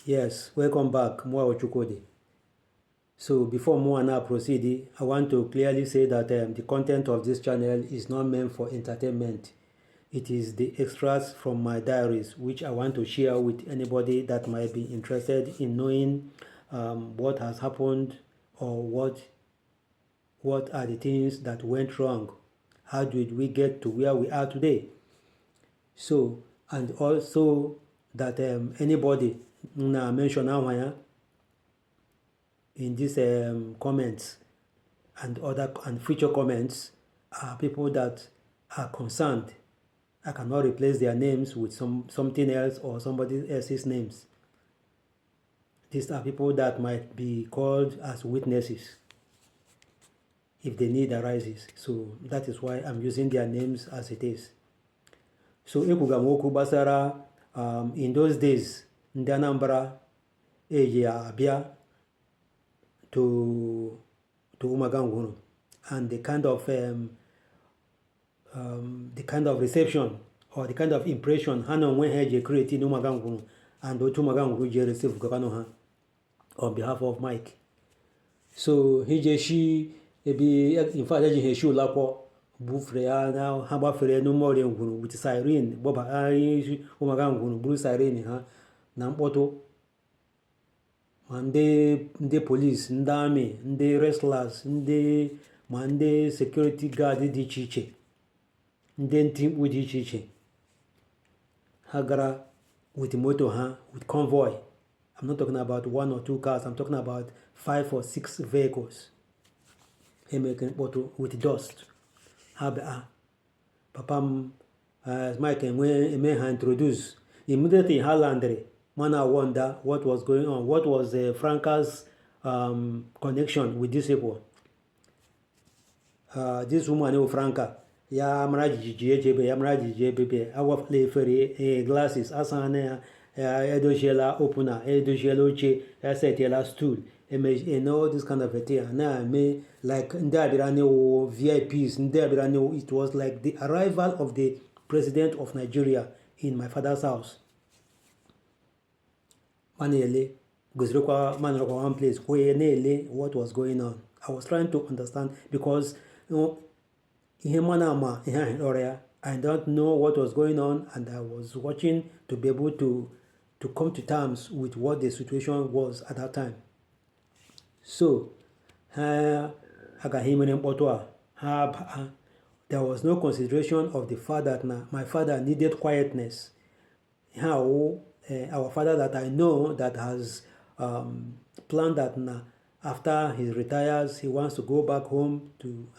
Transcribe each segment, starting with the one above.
Yes, welcome back, Mwa Ochukode. So before Mwa now proceed, I want to clearly say that the content of this channel is not meant for entertainment. It is the extracts from my diaries, which I want to share with anybody that might be interested in knowing what has happened or what are the things that went wrong. How did we get to where we are today? So, and also that anybody na mention now in these comments and future comments are people that are concerned. I cannot replace their names with something else or somebody else's names. These are people that might be called as witnesses if the need arises. So that is why I'm using their names as it is. So ekwuga basara in those days ndị Anambra eji abịa to Umagangunu, and the kind of reception or the kind of impression ha na onwe ha eji create in Umagangunu and otu Umagangunu ji receive gọvanọ ha on behalf of Mike. So hijeshi ebi in fact eji heshi ụlọakwụkwọ bufere ya na ha gbafere n'ụmụ ọrịa ngwuru with siren gbaba isi Umagangunu buru siren ha na mkpọtụ ma ndị polisi, ndị amị, ndị wrestlers, ma ndị security guard dị iche iche, ndị nti mkpu dị iche iche ha gara with moto ha, with convoy. I'm not talking about 1 or 2 cars, I'm talking about 5 or 6 vehicles. Emeke mkpọtụ with dust. Ha bịa papa m Mike eme ha introduce. Immediately ha landere, man, I wonder what was going on. What was Franca's connection with this people? This woman, Franca, ya mara jijiji ejebe, ya mara jijiji ebebe, awafle fere glasses, asana edojiela opener, edojiela oche, esetiela stool, and all this kind of a thing. And I mean, like Ndabirane VIPs, Ndabirane, it was like the arrival of the president of Nigeria in my father's house. Manele gozirokwa manrokwa one place where nele what was going on. I was trying to understand because I don't know what was going on, and I was watching to be able to come to terms with what the situation was at that time. So there was no consideration of the fact that my father needed quietness. How our father that I know that has planned that after he retires, he wants to go back home to,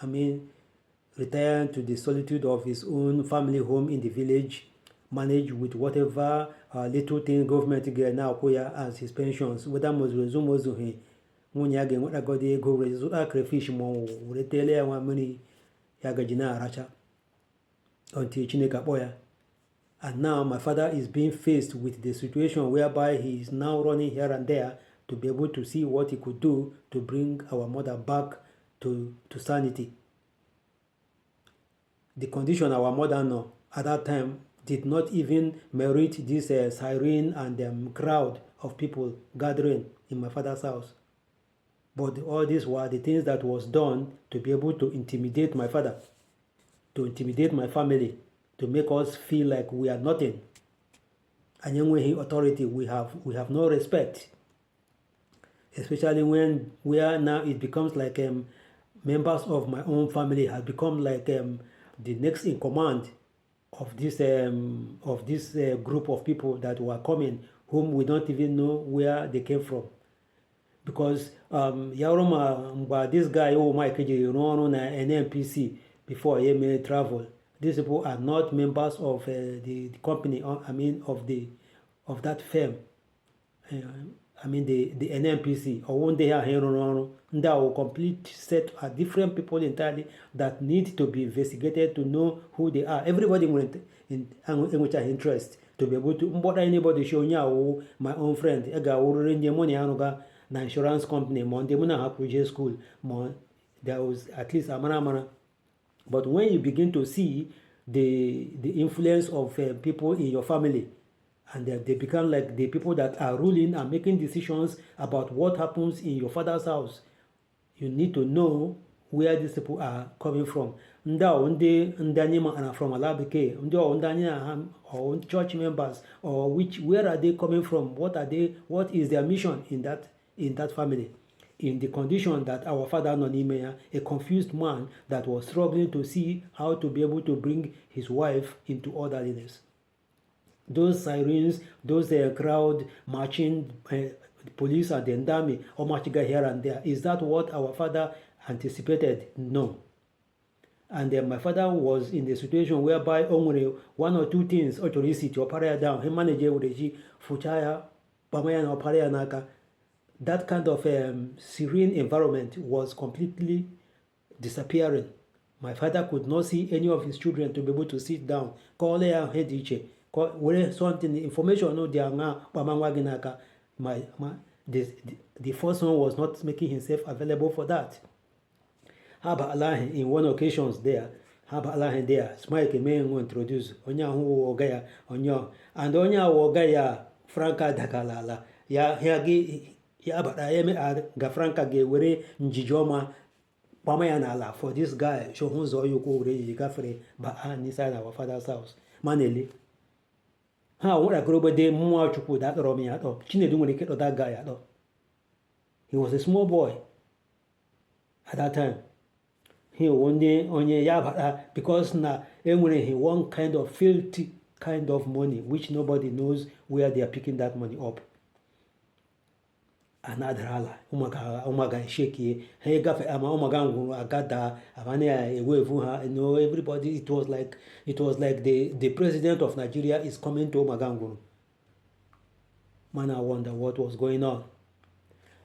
retire to the solitude of his own family home in the village, manage with whatever little thing government get now as his pensions, whether mozuhe nwunye ya ga-enwetagodi ego were zụta crayfish ma were tele ya nwa mmiri ya gaji na-aracha until Chineke akpọ ya. And now my father is being faced with the situation whereby he is now running here and there to be able to see what he could do to bring our mother back to sanity. The condition our mother know at that time did not even merit this siren and crowd of people gathering in my father's house. But all these were the things that was done to be able to intimidate my father, to intimidate my family, to make us feel like we are nothing. And when he authority, we have no respect. Especially when we are now, it becomes like members of my own family have become like the next in command of this group of people that were coming, whom we don't even know where they came from. Because this guy, Mike, on an NPC before he may travel. These people are not members of the company, of that firm. The NMPC, or one day here on that complete set of different people entirely that need to be investigated to know who they are. Everybody went in which interest to be able to but anybody show you my own friend. Money na insurance company, Monday Muna Hakuja school, there was at least a mana. But when you begin to see the influence of people in your family, and they become like the people that are ruling and making decisions about what happens in your father's house. You need to know where these people are coming from. Ndị from Alabeke, or church members, or where are they coming from? What is their mission in that family? In the condition that our father Nonimea, a confused man that was struggling to see how to be able to bring his wife into orderliness. Those sirens, those crowd marching, police and the army, or marching here and there. Is that what our father anticipated? No. And then my father was in a situation whereby only one or two things authority to operate down. He managed with fuchaya, pamaya na operate naka. That kind of serene environment was completely disappearing. My father could not see any of his children to be able to sit down. Call their head each. Where something information no dia nga pamangwaginaka. The first one was not making himself available for that. Haba Allah in one occasions there. Haba Allah there. Smike may introduce onya hu ogaya onyo and onya ogaya franka dakalala. Ya hiagi ya bada yeme ga franka ge were njijoma pamaya na ala for this guy show hunzo yuko ure gafre ba inside our father's house. Maneli. Ha wora grobo de mwa chukwu that romi ato. Chinedu nwere ike that guy ato. He was a small boy at that time. He only because now he one kind of filthy kind of money which nobody knows where they are picking that money up. Another hala umaga shake he gafe ama umaga nguru agada abane ewevu ha everybody it was like the president of Nigeria is coming to umaga nguru. Man, I wonder what was going on.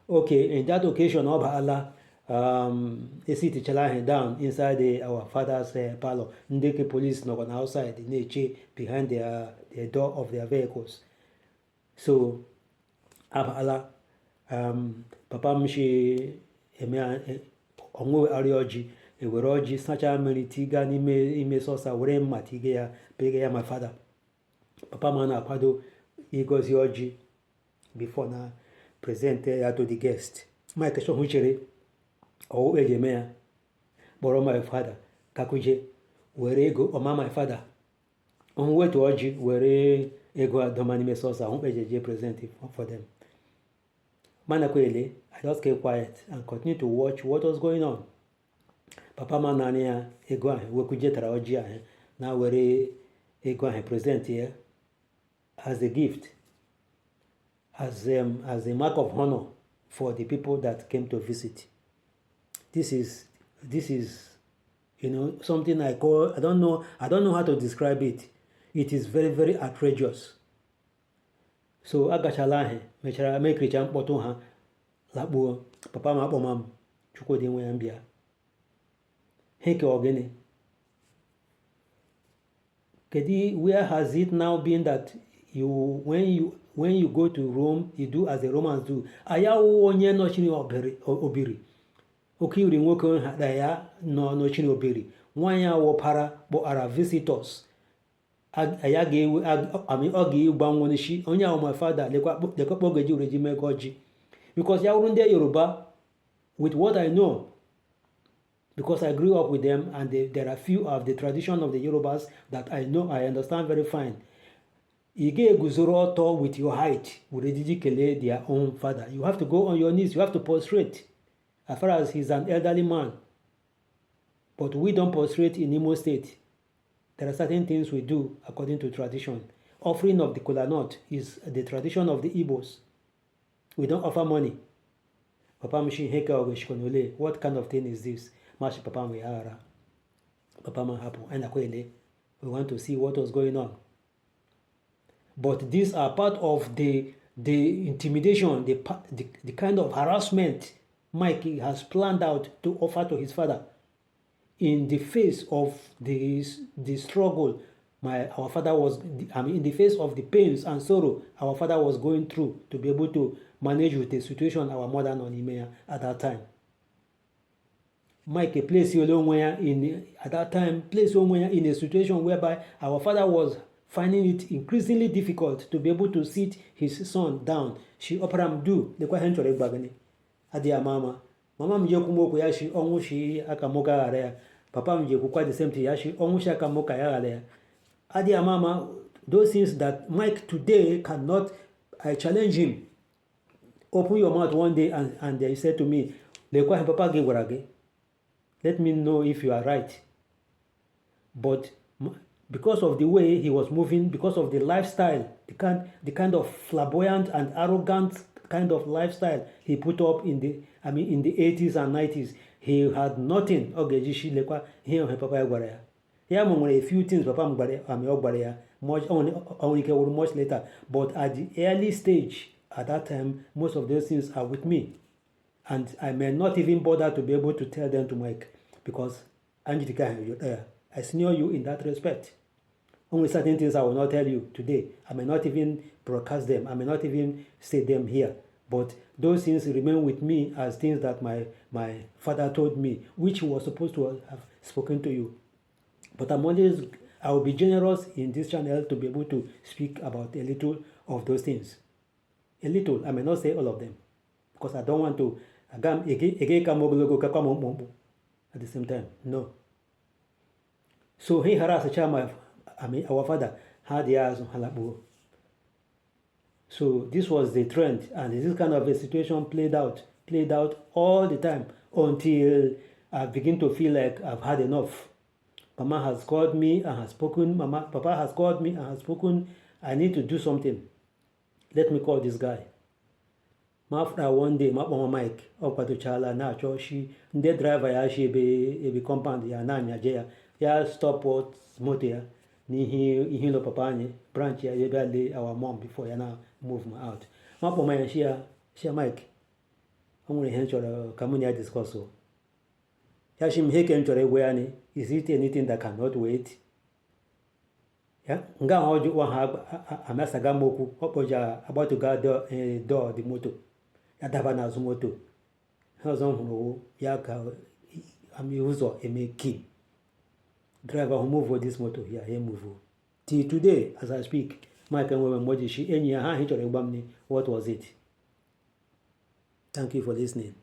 Okay, in that occasion Oba Allah a city challenge down inside our father's parlor. Ndeke police knock on outside the nature behind the door of their vehicles. So Allah papa mshi onwe arioji ewere oji sacha mmiri tiga n'ime sosa were mma tige ya pege ya my father. Papa ma na-akwado igozi oji before na present ya to the guest. Mike so huchere o ejeme ya kpọrọ my father kakuje were ego ọma my father on wetu oji were ego adoma n'ime sosa hụ ejeje present for them. Manakwele, I just kept quiet and continued to watch what was going on. Papa manania ego ahe wekujetara oji ahe na were ego ahe present here as a gift, as a mark of honor for the people that came to visit. This is something I call, I don't know how to describe it. It is very, very outrageous. So agachala mechara make richa mkpọtụ ha lakpuo papa ma akpọ mam chukwudi nwe ya mbịa heke ogene kedi where has it now been that when you go to Rome you do as the Romans do aya onye nọchiri obiri oke iri nwoke ha da ya no nọchiri obiri nwanyị awọpara kpọara visitors aya ga-ewe ọ ga-egbanwe n'isi onye ahụ my father lekọkpọ ga-eji ureji mego ọjị because ya wụrụ ndị Yoruba with what I know because I grew up with them and there are few of the tradition of the Yorubas that I know I understand very fine. Ị ga-eguzoro ọtọ with your height urejiji kelee their own father. You have to go on your knees, you have to prostrate as far as he's an elderly man, but we don't prostrate in Imo State. There are certain things we do according to tradition. Offering of the kola nut is the tradition of the Igbos. We don't offer money. Papa mshi heka ogeshkonole. What kind of thing is this? Mashi papa mwiara. Papa mahapu. Anakwele. We want to see what was going on. But these are part of the intimidation, the kind of harassment Mike has planned out to offer to his father. In the face of the struggle, our father was, in the face of the pains and sorrow our father was going through to be able to manage with the situation our mother Nonimea at that time. Mike placed you at that time, placed somewhere in a situation whereby our father was finding it increasingly difficult to be able to sit his son down. She operam do the kwa henchore bagani. Adia mama. Mama mje kumoko yashi ongushi akamoka area. Papa mje kukwa the same thing yashi ongushi akamoka area. Adia mama, those things that Mike today cannot, I challenge him. Open your mouth one day and he said to me, Lekwa papa ge warage. Let me know if you are right. But because of the way he was moving, because of the lifestyle, the kind of flamboyant and arrogant kind of lifestyle he put up in the 80s and 90s, he had nothing. Yeah, a few things much later. But at the early stage, at that time, most of those things are with me. And I may not even bother to be able to tell them to Mike, because Angelica, I senior you in that respect. Only certain things I will not tell you today. I may not even broadcast them. I may not even say them here. But those things remain with me as things that my father told me, which he was supposed to have spoken to you. But I will be generous in this channel to be able to speak about a little of those things. A little. I may not say all of them, because I don't want to at the same time. No. So he harassed a child, our father had the eyes on Halabu. So this was the trend, and this kind of a situation played out all the time until I begin to feel like I've had enough. Mama has called me and has spoken. Papa has called me and has spoken. I need to do something. Let me call this guy. After one day, Mama Mike, up to Chala, na she, the driver, ya she be compound, ya na nyaje, ya stop what motor, ni he lo papa ni branch ya yebali our mom before ya na move me out. Mama Mike, she Mike, I'm going to hench community discuss so. Ya she make hench where is it anything that cannot wait? Yeah, nga hoju wa ha amasaga moku opoja about to go door the motor. Yadaba na zumoto. Hazo hunu yaka uzo emeki. Driver who move this motor here, he move. Till today, as I speak, my can woman moji she any ha hito what was it? Thank you for listening.